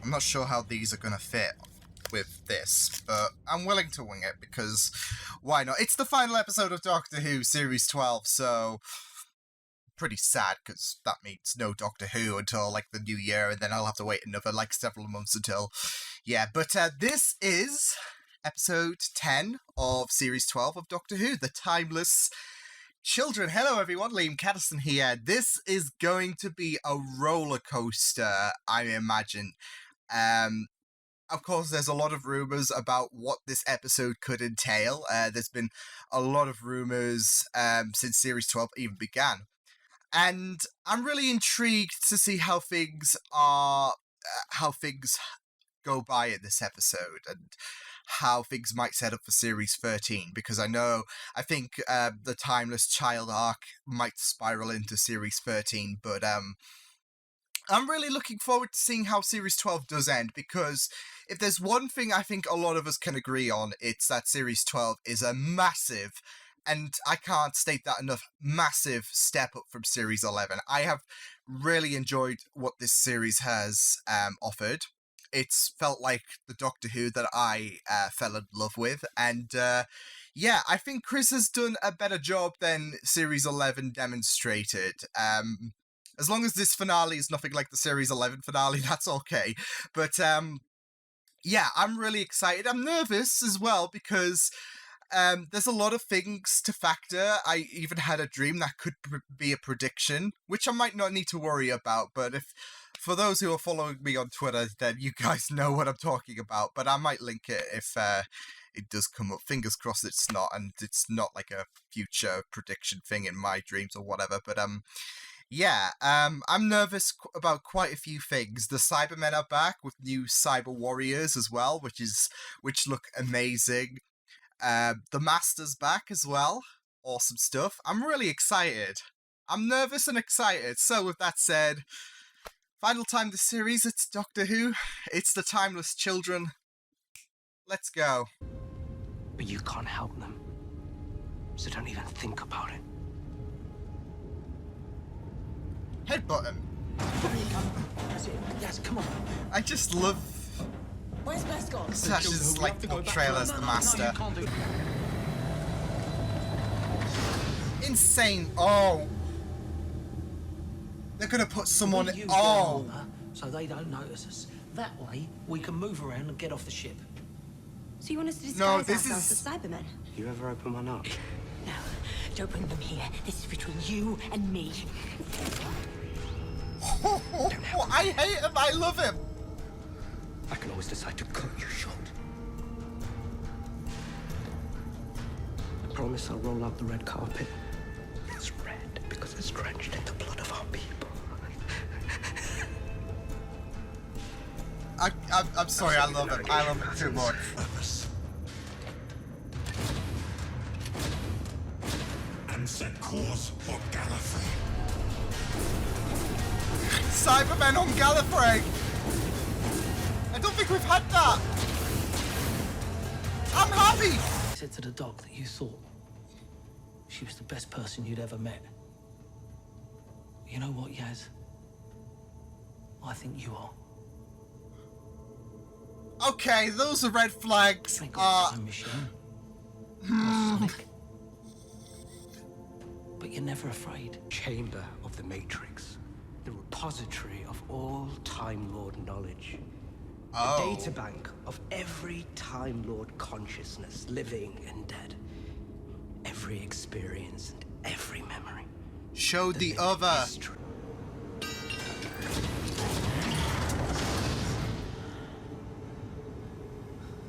I'm not sure how these are going to fit with this, but I'm willing to wing it, because why not? It's the final episode of Doctor Who Series 12, so pretty sad, because that means no Doctor Who until, like, the new year, and then I'll have to wait another, like, several months until... Yeah, but this is episode 10 of Series 12 of Doctor Who, The Timeless Children. Hello everyone, Liam Catterson here. This is going to be a roller coaster, I imagine. Of course, there's a lot of rumours about what this episode could entail. There's been a lot of rumours since Series 12 even began. And I'm really intrigued to see how things go by in this episode, and how things might set up for Series 13, because I think the Timeless Child arc might spiral into Series 13, but I'm really looking forward to seeing how Series 12 does end, because if there's one thing I think a lot of us can agree on, it's that Series 12 is a massive, and I can't state that enough, massive step up from Series 11. I have really enjoyed what this series has offered. It's felt like the Doctor Who that I fell in love with, and yeah, I think Chris has done a better job than Series 11 demonstrated. As long as this finale is nothing like the Series 11 finale, that's okay. But yeah, I'm really excited. I'm nervous as well, because there's a lot of things to factor. I even had a dream that could be a prediction, which I might not need to worry about, but for those who are following me on Twitter, then you guys know what I'm talking about, but I might link it if it does come up. Fingers crossed it's not, and it's not like a future prediction thing in my dreams or whatever, but yeah, I'm nervous about quite a few things. The Cybermen are back with new cyber warriors as well, which look amazing. The Master's back as well. Awesome stuff. I'm really excited. I'm nervous and excited. So with that said, final time this series, it's Doctor Who. It's the Timeless Children. Let's go. But you can't help them. So don't even think about it. Headbutt him. There you go. That's it. Yes, come on. I just love Where's Bess gone? Sash's like portrayal as the Master. No, you can't do it. Insane. Oh. They're gonna put someone. We use Oh. their armor so they don't notice us. That way, we can move around and get off the ship. So you want us to disguise No, this ourselves is- as Cybermen? You ever open one up? No, don't bring them here. This is between you and me. I hate him. I love him. I can always decide to cut you short. I promise I'll roll out the red carpet. It's red because it's drenched in the blood of our people. I'm sorry. I love him. I love him too much. And set course for Gallifrey. Cybermen on Gallifrey. I don't think we've had that. I'm happy. I said to the doc that you thought she was the best person you'd ever met. You know what, Yaz? I think you are. Okay, those are red flags. Ain't got a time machine. Or Sonic. But you're never afraid. Chamber of the Matrix. The repository of all Time Lord knowledge. Oh. A databank of every Time Lord consciousness, living and dead. Every experience and every memory. Show the living other. history.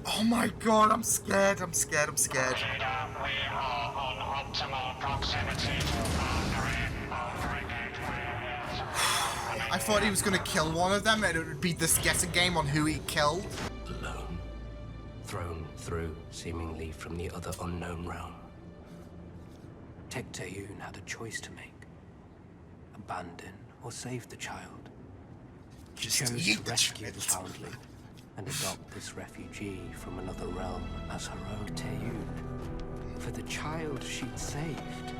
Oh my god, I'm scared. I'm scared. I'm scared. We are on optimal proximity to boundary gateway. I thought he was gonna kill one of them, and it would be this guessing game on who he killed. Alone. Thrown through, seemingly from the other unknown realm. Tecteun had a choice to make. Abandon or save the child. She Just chose eat to the rescue the child. foundling and adopt this refugee from another realm as her own. Tecteun, for the child she'd saved,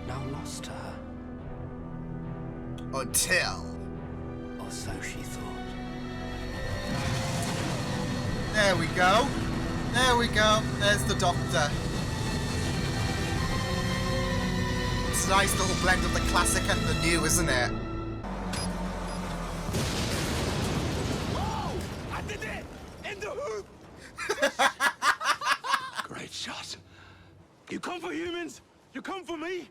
now lost to her. Until. Or so she thought. There we go. There we go. There's the Doctor. It's a nice little blend of the classic and the new, isn't it? Oh! I did it! In the hoop! Great shot. You come for humans, you come for me.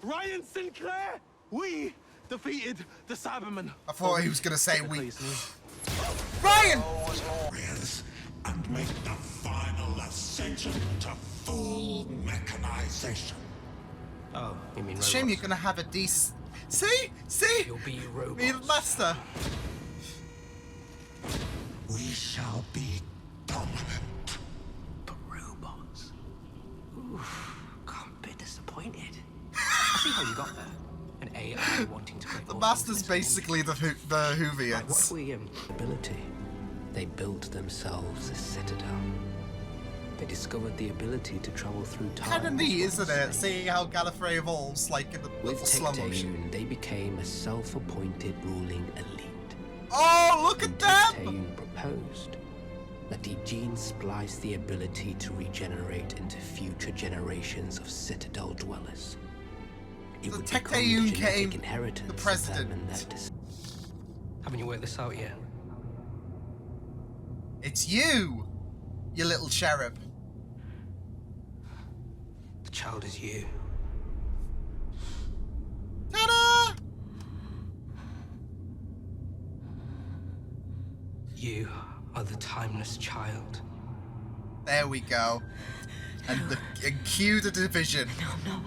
Ryan Sinclair, we defeated the Cybermen. I thought he was going to say Technically, we. it's me. Ryan! Warriors, and make the final ascension to full mechanization. Oh, you mean It's a shame robots? you're going to have a decent. See? See? You'll be robots. Me and Master. We shall be dominant. But robots? Oof, can't be disappointed. I see how you got there. An AI wanting to create The more Master's principles. basically the Right, what Whovians. we ability? They built themselves a citadel. They discovered the ability to travel through time. Kind of neat, as well isn't as it? space. Seeing how Gallifrey evolves, like in the With little slow motion. Tectayun, they became a self-appointed ruling elite. Oh, look at them! Tectayun proposed that the gene splice the ability to regenerate into future generations of citadel dwellers. It So would become Tectayun the genetic came inheritance the of them president. and their Haven't you worked this out yet? It's you little cherub. The child is you. Ta-da! You are the timeless child. There we go. And cue the division. No.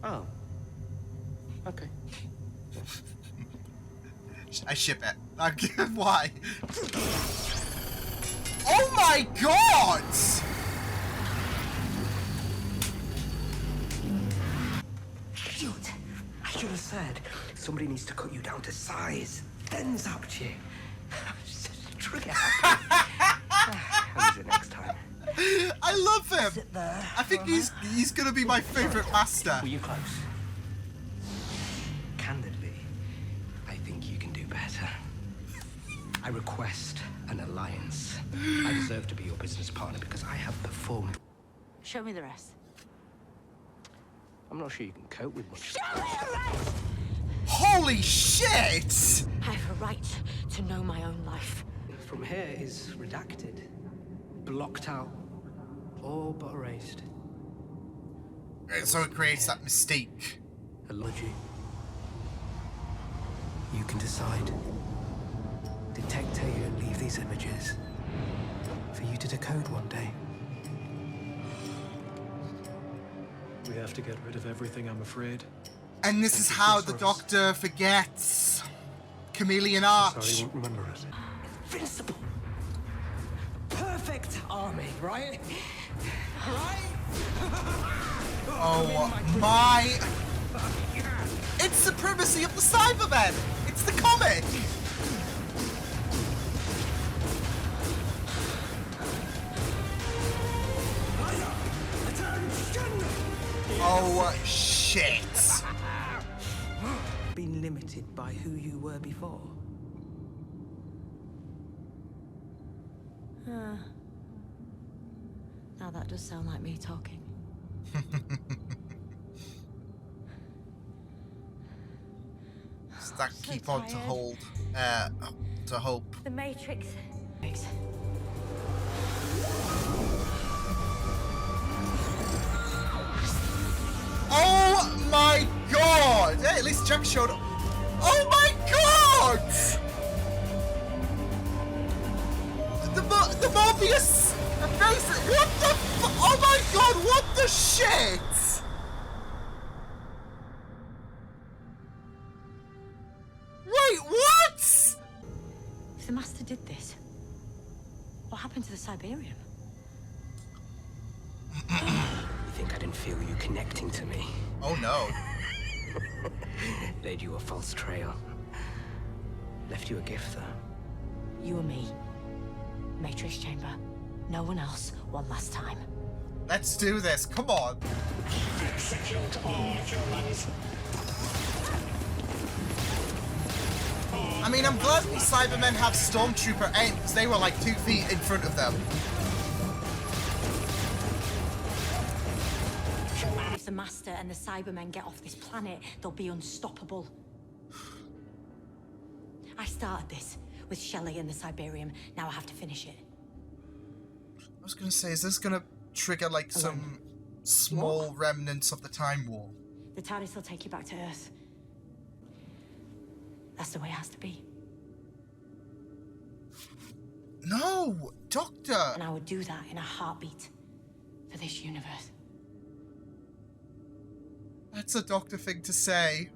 Oh. Okay. I ship it. Why? Oh my god! Shoot! I should have said, somebody needs to cut you down to size, then zapped you. Trigger happy. How is it next time? I love him. Sit there. I think he's gonna be my favorite master. Were you close? Candidly, I think you can do better. I request an alliance. I deserve to be your business partner because I have performed. Show me the rest. I'm not sure you can cope with much. Show me the rest! Holy shit! I have a right to know my own life. From here is redacted, blocked out, all but erased. So it creates that mystique. Logic. You can decide. Detect you and leave these images for you to decode one day. We have to get rid of everything, I'm afraid. And this is how the Doctor forgets Chameleon Sorry, Arch. you won't remember it. Invincible. Perfect army, right? Right? Oh my! It's supremacy of the Cybermen! It's the comic! Oh shit! Been limited by who you were before. Now that does sound like me talking. Does that So keep on to tired. hold? To hope. The Matrix. Oh my god! Hey, at least Jack showed up. Oh my god! The Morbius face. What the? Oh my god! What the shit? Wait, what? If the Master did this, what happened to the Siberium? You think I didn't feel you connecting to me? Oh no. Laid you a false trail. Left you a gift, though. You and me. Matrix chamber. No one else. One last time. Let's do this. Come on. Execute all humans. All I mean, I'm glad these Cybermen have Stormtrooper aim, because they were like 2 feet in front of them. If the Master and the Cybermen get off this planet, they'll be unstoppable. I started this with Shelley and the Cyberium. Now I have to finish it. I was gonna say, is this gonna trigger like some small remnants of the Time War? The TARDIS will take you back to Earth. That's the way it has to be. No, Doctor! And I would do that in a heartbeat for this universe. That's a Doctor thing to say.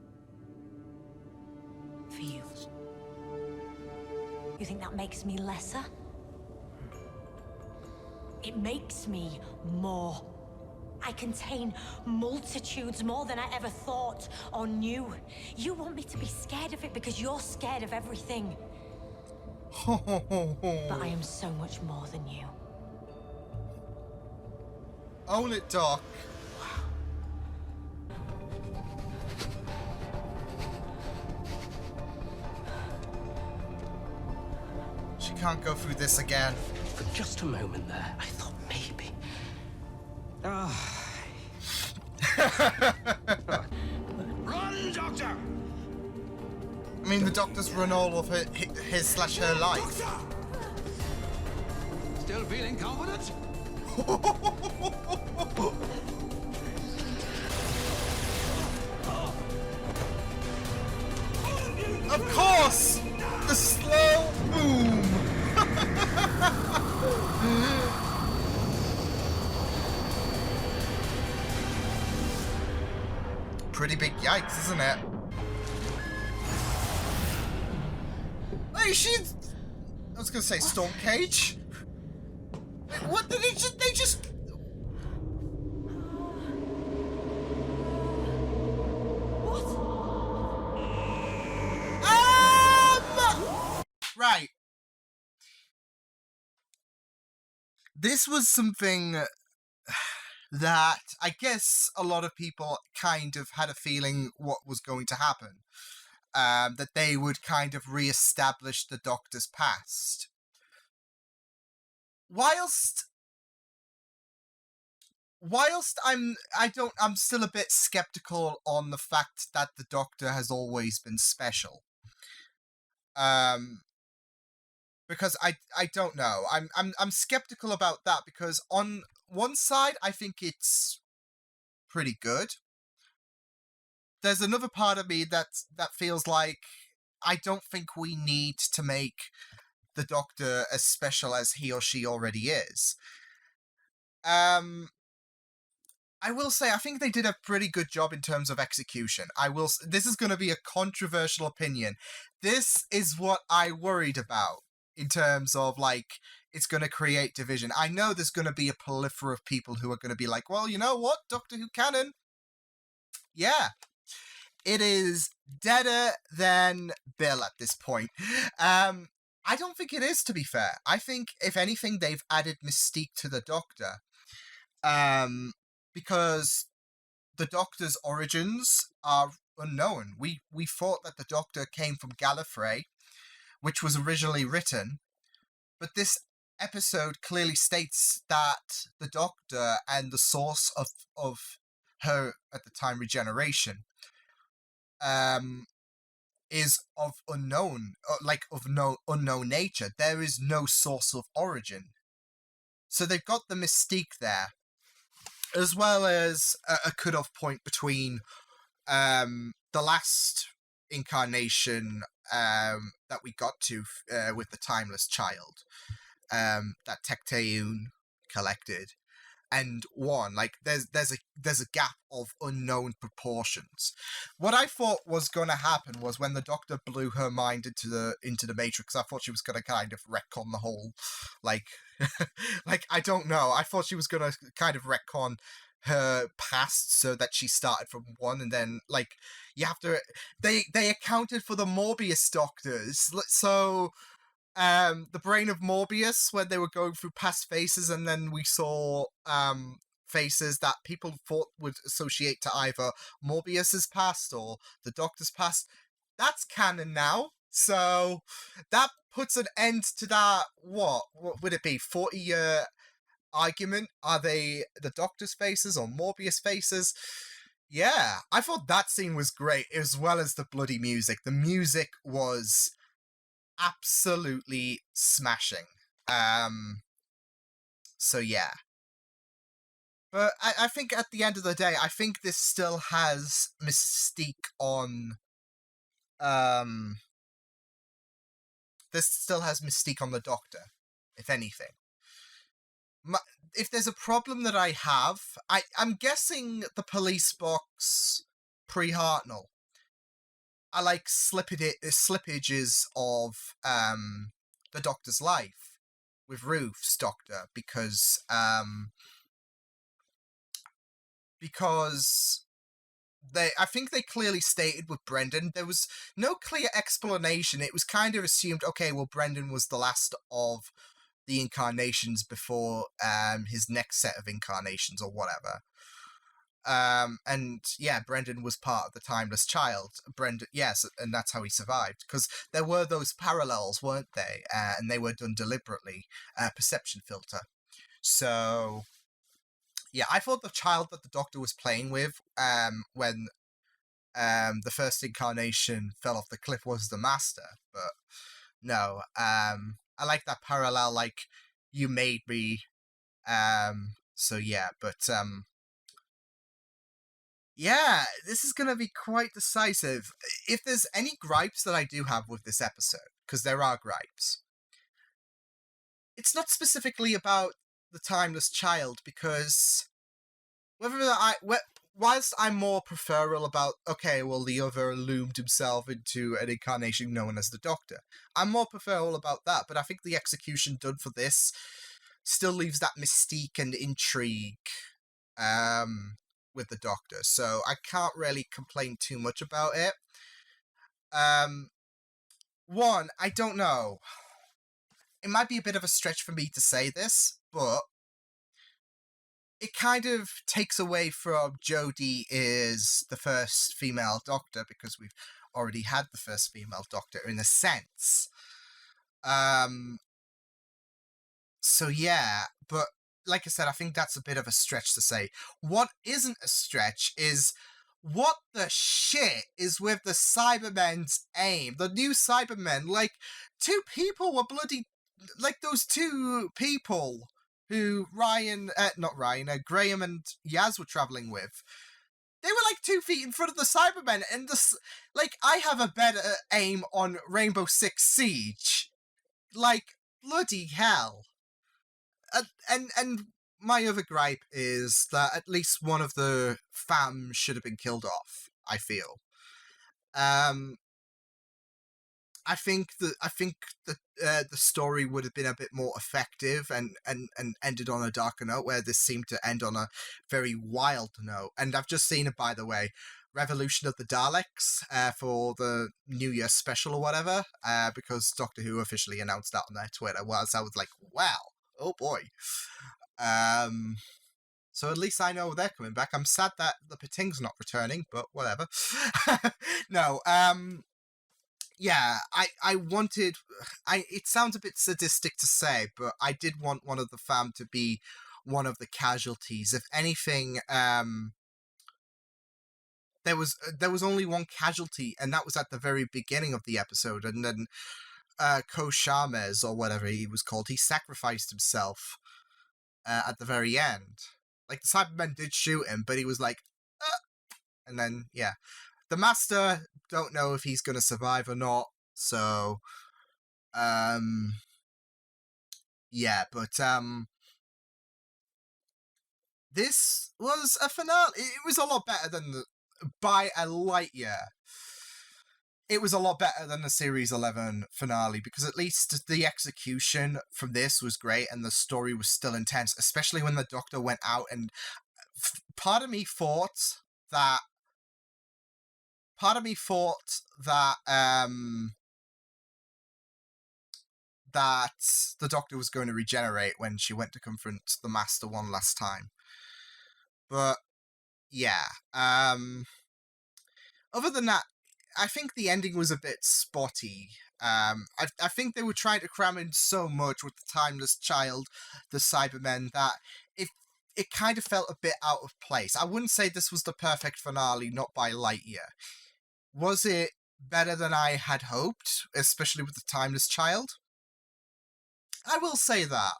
For you. You think that makes me lesser? It makes me more. I contain multitudes more than I ever thought or knew. You want me to be scared of it because you're scared of everything. But I am so much more than you. Own it, Doc. She can't go through this again. For just a moment there, I thought maybe. Run, Doctor! I mean, the Doctor's run all of his/her life. Doctor! Still feeling confident? Of course! The slow boom! Pretty big yikes, isn't it? Hey, she's... I was gonna say Storm Cage. What did they just... Right. This was something that I guess a lot of people kind of had a feeling what was going to happen. That they would kind of re-establish the Doctor's past. Whilst I'm still a bit skeptical on the fact that the Doctor has always been special. Because I don't know. I'm skeptical about that because on one side I think it's pretty good. There's another part of me that feels like I don't think we need to make the Doctor as special as he or she already is. I will say, I think they did a pretty good job in terms of execution. This is going to be a controversial opinion. This is what I worried about in terms of, like, it's going to create division. I know there's going to be a plethora of people who are going to be like, well, you know what? Doctor Who canon? Yeah. It is deader than Bill at this point. I don't think it is, to be fair. I think, if anything, they've added mystique to the Doctor. Because the Doctor's origins are unknown. We thought that the Doctor came from Gallifrey, which was originally written, but this episode clearly states that the Doctor and the source of her, at the time, regeneration, is of unknown, unknown nature. There is no source of origin. So they've got the mystique there, as well as a cut-off point between the last incarnation that we got to with the Timeless Child, that Tecteun collected, and one. Like, there's a gap of unknown proportions. What I thought was going to happen was when the Doctor blew her mind into the Matrix, I thought she was going to kind of retcon the whole, like, like, I don't know. I thought she was going to kind of retcon her past so that she started from one, and then, like, you have to... They accounted for the Morbius Doctors, so... the brain of Morbius, when they were going through past faces, and then we saw faces that people thought would associate to either Morbius's past or the Doctor's past. That's canon now. So that puts an end to that, what would it be, 40-year argument? Are they the Doctor's faces or Morbius faces? Yeah, I thought that scene was great, as well as the bloody music. The music was absolutely smashing. So yeah. But I think at the end of the day, I think this still has mystique on this still has mystique on the Doctor, if anything. If there's a problem that I have, I'm guessing the police box pre-Hartnell. I like slippages of the Doctor's life with Ruth's Doctor because I think they clearly stated with Brendan, there was no clear explanation. It was kind of assumed, okay, well, Brendan was the last of the incarnations before his next set of incarnations or whatever. And yeah, Brendan was part of the Timeless Child. Brendan, yes, and that's how he survived. Because there were those parallels, weren't they? And they were done deliberately. Perception filter. So yeah, I thought the child that the Doctor was playing with when the first incarnation fell off the cliff was the Master, but no, I like that parallel, like, you made me, so yeah, but yeah, this is gonna be quite decisive. If there's any gripes that I do have with this episode, because there are gripes, it's not specifically about the Timeless Child, because whilst I'm more preferable about, okay, well, the other loomed himself into an incarnation known as the Doctor, I'm more preferable about that, but I think the execution done for this still leaves that mystique and intrigue with the Doctor, so I can't really complain too much about it. One, I don't know. It might be a bit of a stretch for me to say this, but it kind of takes away from Jodie is the first female Doctor, because we've already had the first female Doctor in a sense. So yeah, but like I said, I think that's a bit of a stretch to say. What isn't a stretch is, what the shit is with the Cybermen's aim? The new Cybermen, like, two people were bloody, like, those two people who Graham and Yaz were traveling with. They were like 2 feet in front of the Cybermen, and like, I have a better aim on Rainbow Six Siege. Like, bloody hell. And my other gripe is that at least one of the fam should have been killed off, I feel. I think the story would have been a bit more effective and ended on a darker note, where this seemed to end on a very wild note. And I've just seen it, by the way, Revolution of the Daleks for the New Year special or whatever, because Doctor Who officially announced that on their Twitter. Well, so I was like, wow, oh boy. So at least I know they're coming back. I'm sad that the Pating's not returning, but whatever. No, yeah, I wanted, it sounds a bit sadistic to say, but I did want one of the fam to be one of the casualties. If anything, there was only one casualty, and that was at the very beginning of the episode, and then Ko Sharmez, or whatever he was called, he sacrificed himself at the very end. Like, the Cybermen did shoot him, but he was like, and then, yeah. The Master, don't know if he's going to survive or not, so, yeah, but, this was a finale. It was a lot better than by a light year. It was a lot better than the Series 11 finale, because at least the execution from this was great, and the story was still intense, especially when the Doctor went out, and part of me thought that that the Doctor was going to regenerate when she went to confront the Master one last time. But yeah, other than that, I think the ending was a bit spotty. I think they were trying to cram in so much with the Timeless Child, the Cybermen, that it kind of felt a bit out of place. I wouldn't say this was the perfect finale, not by light year. Was it better than I had hoped, especially with the Timeless Child? I will say that.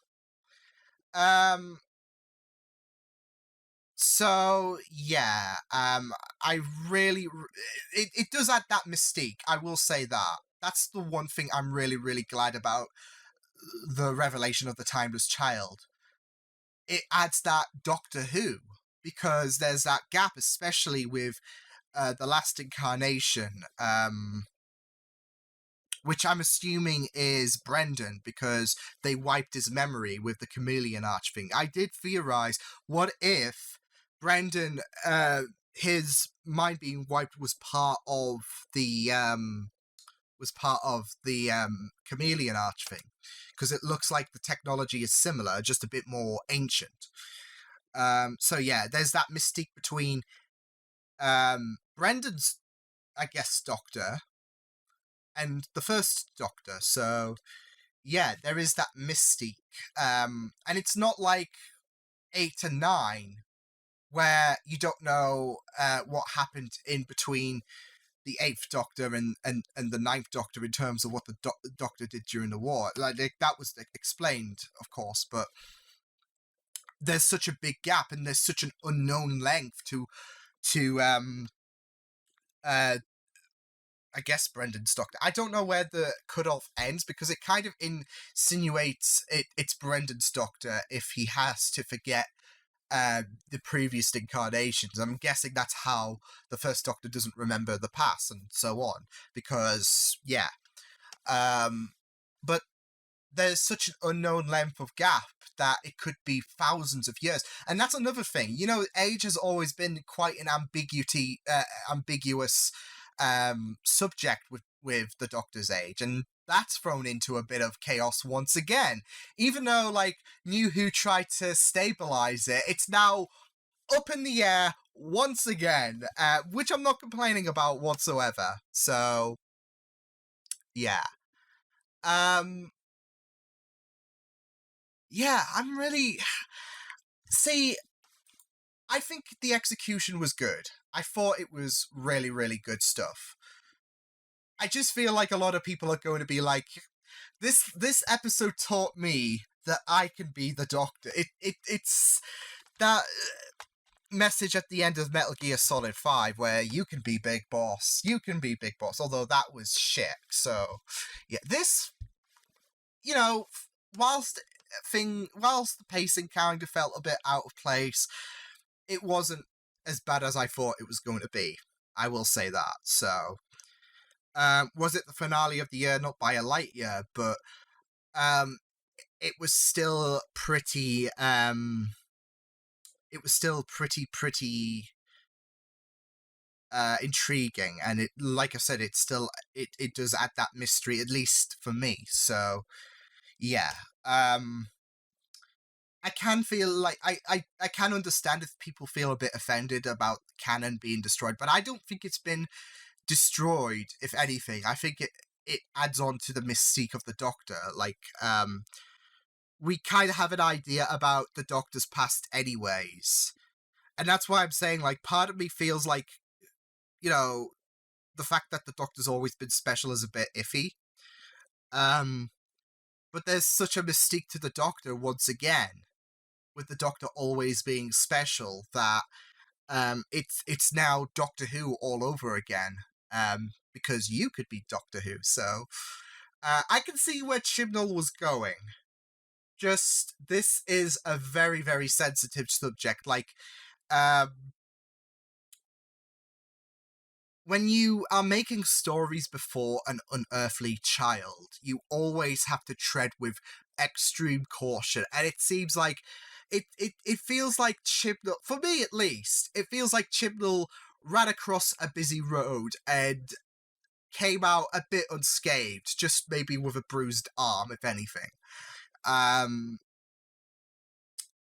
So yeah, I really, it does add that mystique. I will say that. That's the one thing I'm really, really glad about the revelation of the Timeless Child. It adds that Doctor Who, because there's that gap, especially with the last incarnation, which I'm assuming is Brendan, because they wiped his memory with the chameleon arch thing. I did theorize, what if Brendan, his mind being wiped was part of the chameleon arch thing, because it looks like the technology is similar, just a bit more ancient. So yeah, there's that mystique between Brendan's, I guess, Doctor and the first Doctor. So yeah, there is that mystique. And it's not like 8 and 9, where you don't know what happened in between the 8th Doctor and the 9th Doctor in terms of what the Doctor did during the war. Like that was explained, of course, but there's such a big gap and there's such an unknown length to I guess Brendan's Doctor. I don't know where the cutoff ends, because it kind of insinuates it's Brendan's Doctor if he has to forget the previous incarnations. I'm guessing that's how the first Doctor doesn't remember the past and so on, because yeah. But there's such an unknown length of gap that it could be thousands of years. And that's another thing. You know, age has always been quite an ambiguous subject with the Doctor's age, and that's thrown into a bit of chaos once again. Even though, like, New Who tried to stabilize it, it's now up in the air once again, which I'm not complaining about whatsoever. So, yeah. Yeah, I'm really... See, I think the execution was good. I thought it was really, really good stuff. I just feel like a lot of people are going to be like, this episode taught me that I can be the Doctor. It's that message at the end of Metal Gear Solid 5 where you can be Big Boss. You can be Big Boss, although that was shit. So, yeah, this, you know, whilst the pacing kind of felt a bit out of place, it wasn't as bad as I thought it was going to be. I will say that. So, was it the finale of the year? Not by a light year, but it was still pretty. It was still pretty intriguing, and it, like I said, it still it does add that mystery, at least for me. So, yeah. I can feel like I can understand if people feel a bit offended about canon being destroyed, but I don't think it's been destroyed. If anything, I think it adds on to the mystique of the Doctor. Like, we kind of have an idea about the Doctor's past anyways, and that's why I'm saying, like, part of me feels like, you know, the fact that the Doctor's always been special is a bit iffy. But there's such a mystique to the Doctor once again, with the Doctor always being special, that it's now Doctor Who all over again, because you could be Doctor Who. So I can see where Chibnall was going. Just, this is a very, very sensitive subject. Like, when you are making stories before an unearthly child, you always have to tread with extreme caution, and it seems like it feels like Chibnall, for me at least, it feels like Chibnall ran across a busy road and came out a bit unscathed, just maybe with a bruised arm, if anything.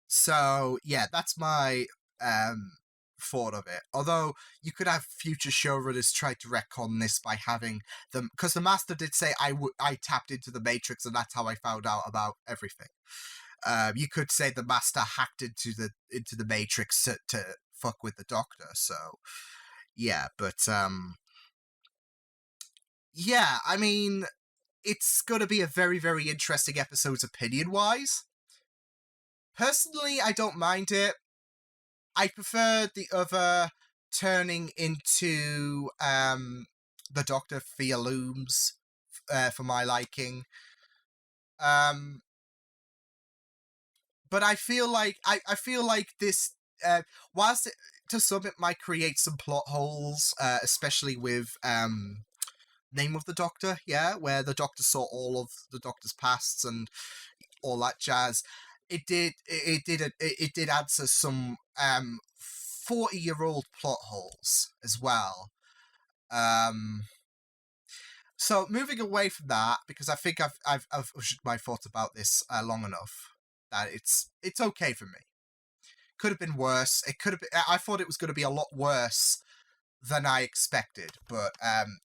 So yeah, that's my thought of it. Although you could have future showrunners try to retcon this by having them, because the Master did say I tapped into the Matrix and that's how I found out about everything. You could say the Master hacked into the Matrix to fuck with the Doctor. So yeah, but yeah, I mean, it's going to be a very, very interesting episode opinion-wise. Personally, I don't mind it. I prefer the other turning into the Doctor via looms for my liking. But I feel like I feel like this, whilst to some it might create some plot holes, especially with Name of the Doctor, yeah, where the Doctor saw all of the Doctor's pasts and all that jazz. It did answer some 40-year-old plot holes as well. So moving away from that, because I think I've ushered my thoughts about this long enough that it's okay for me. Could have been worse. It could have been. I thought it was going to be a lot worse than I expected, but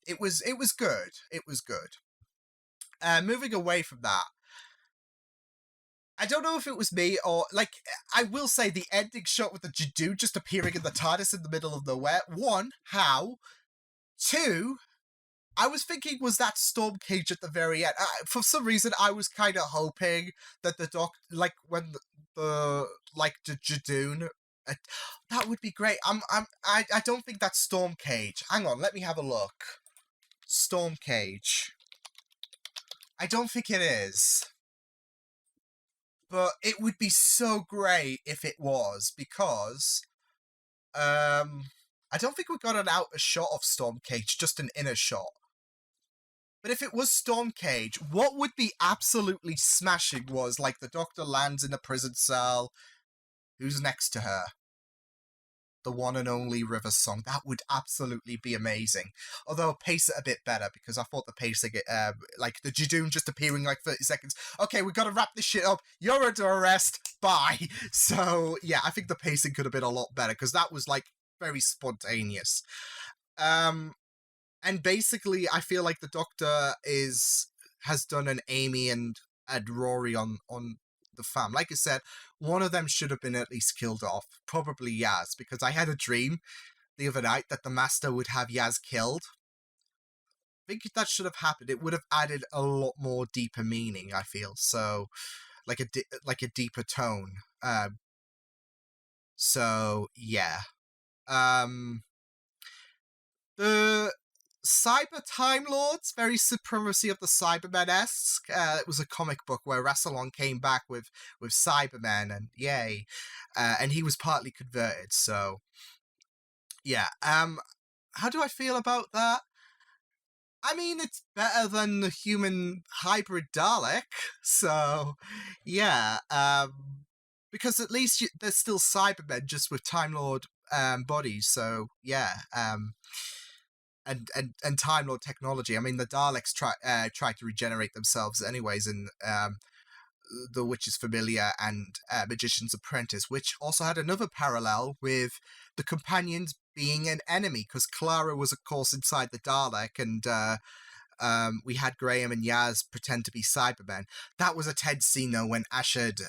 it was good. It was good. Moving away from that, I don't know if it was me or, like, I will say the ending shot with the Jadoo just appearing in the TARDIS in the middle of nowhere. One, how? Two, I was thinking, was that Storm Cage at the very end? For some reason, I was kind of hoping that the like, when the Jadoon, that would be great. I don't think that's Storm Cage. Hang on, let me have a look. Storm Cage. I don't think it is. But it would be so great if it was, because I don't think we got an outer shot of Storm Cage, just an inner shot. But if it was Storm Cage, what would be absolutely smashing was, like, the Doctor lands in a prison cell. Who's next to her? The one and only River Song. That would absolutely be amazing. Although pace it a bit better, because I thought the pacing, like the Jadoon just appearing like 30 seconds. Okay, we gotta wrap this shit up. You're under arrest. Bye. So yeah, I think the pacing could have been a lot better, because that was like very spontaneous. And basically, I feel like the Doctor has done an Amy and Rory on the fam. Like I said, one of them should have been at least killed off. Probably Yaz, because I had a dream the other night that the Master would have Yaz killed. I think that should have happened. It would have added a lot more deeper meaning, I feel. So, like a deeper tone. So, yeah. The Cyber Time Lords, very Supremacy of the Cybermen-esque. It was a comic book where Rassilon came back with Cybermen, and yay. And he was partly converted, so yeah. How do I feel about that? I mean, it's better than the human hybrid Dalek, so yeah. Because at least there's still Cybermen, just with Time Lord bodies, so yeah. And Time Lord technology. I mean, the Daleks try to regenerate themselves anyways in The Witch's Familiar and Magician's Apprentice, which also had another parallel with the Companions being an enemy, because Clara was, of course, inside the Dalek, and we had Graham and Yaz pretend to be Cybermen. That was a tense scene, though, when Ashad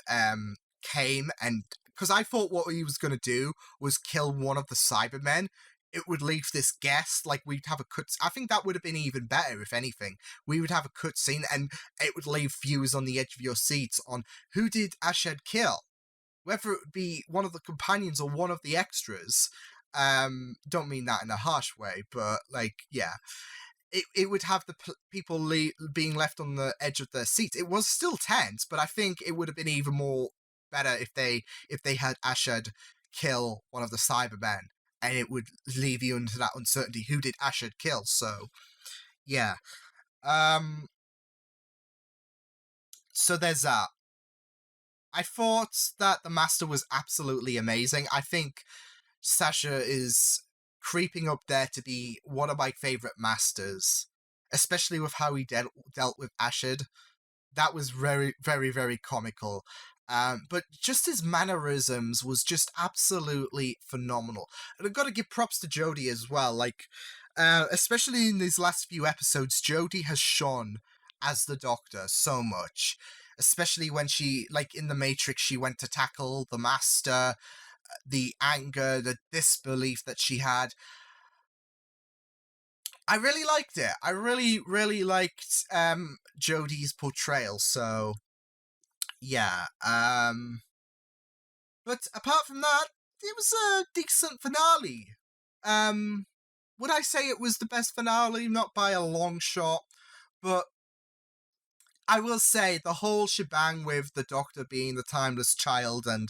came, and because I thought what he was going to do was kill one of the Cybermen, it would leave this guest, like we'd have a cut. I think that would have been even better, if anything. We would have a cut scene, and it would leave viewers on the edge of your seats on who did Ashad kill, whether it would be one of the Companions or one of the extras. Don't mean that in a harsh way, but like, yeah. It would have the people being left on the edge of their seats. It was still tense, but I think it would have been even more better if they had Ashad kill one of the Cybermen, and it would leave you into that uncertainty. Who did Ashad kill? So, yeah. So there's that. I thought that the Master was absolutely amazing. I think Sasha is creeping up there to be one of my favourite Masters, especially with how he dealt with Ashad. That was very, very, very comical. But just his mannerisms was just absolutely phenomenal. And I've got to give props to Jodie as well. Like, especially in these last few episodes, Jodie has shone as the Doctor so much. Especially when she, like in The Matrix, she went to tackle the Master, the anger, the disbelief that she had. I really liked it. I really, really liked Jodie's portrayal. So, yeah. But apart from that, it was a decent finale. Would I say it was the best finale? Not by a long shot, but I will say the whole shebang with the Doctor being the timeless child and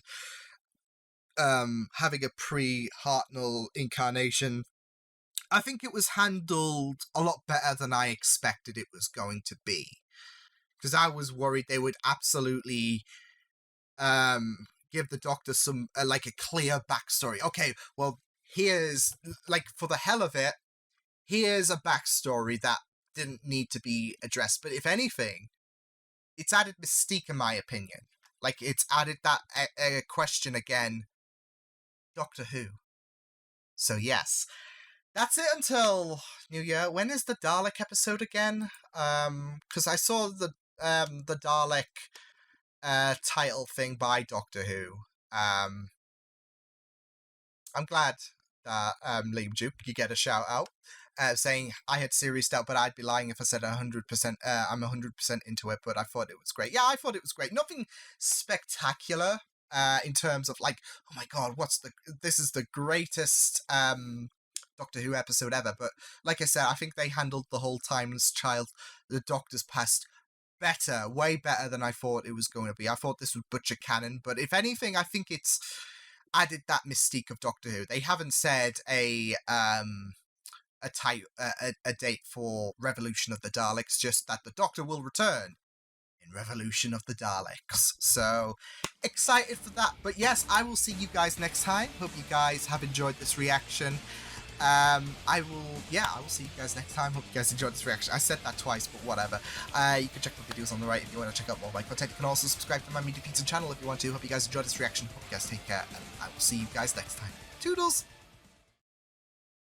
having a pre-Hartnell incarnation, I think it was handled a lot better than I expected it was going to be. Because I was worried they would absolutely give the Doctor some, like, a clear backstory. Okay, well, here's, like, for the hell of it, here's a backstory that didn't need to be addressed. But if anything, it's added mystique, in my opinion. Like, it's added that question again, Doctor Who. So, yes. That's it until New Year. When is the Dalek episode again? Because I saw the Dalek title thing by Doctor Who. I'm glad that Liam Duke, you get a shout out saying I had serious doubt, but I'd be lying if I said 100%. I'm 100% into it, but I thought it was great. Yeah, I thought it was great. Nothing spectacular in terms of like, oh my god, this is the greatest Doctor Who episode ever. But like I said, I think they handled the whole timeless child, the Doctor's past, better, way better than I thought it was going to be. I thought this was butcher canon, but if anything, I think it's added that mystique of Doctor Who. They haven't said a date for Revolution of the Daleks, just that the Doctor will return in Revolution of the Daleks. So excited for that. But yes, I will see you guys next time. Hope you guys have enjoyed this reaction. I will see you guys next time. Hope you guys enjoyed this reaction. I said that twice, but whatever. You can check the videos on the right if you want to check out more of my content. You can also subscribe to my Media Pizza channel if you want to. Hope you guys enjoyed this reaction. Hope you guys take care, and I will see you guys next time. Toodles!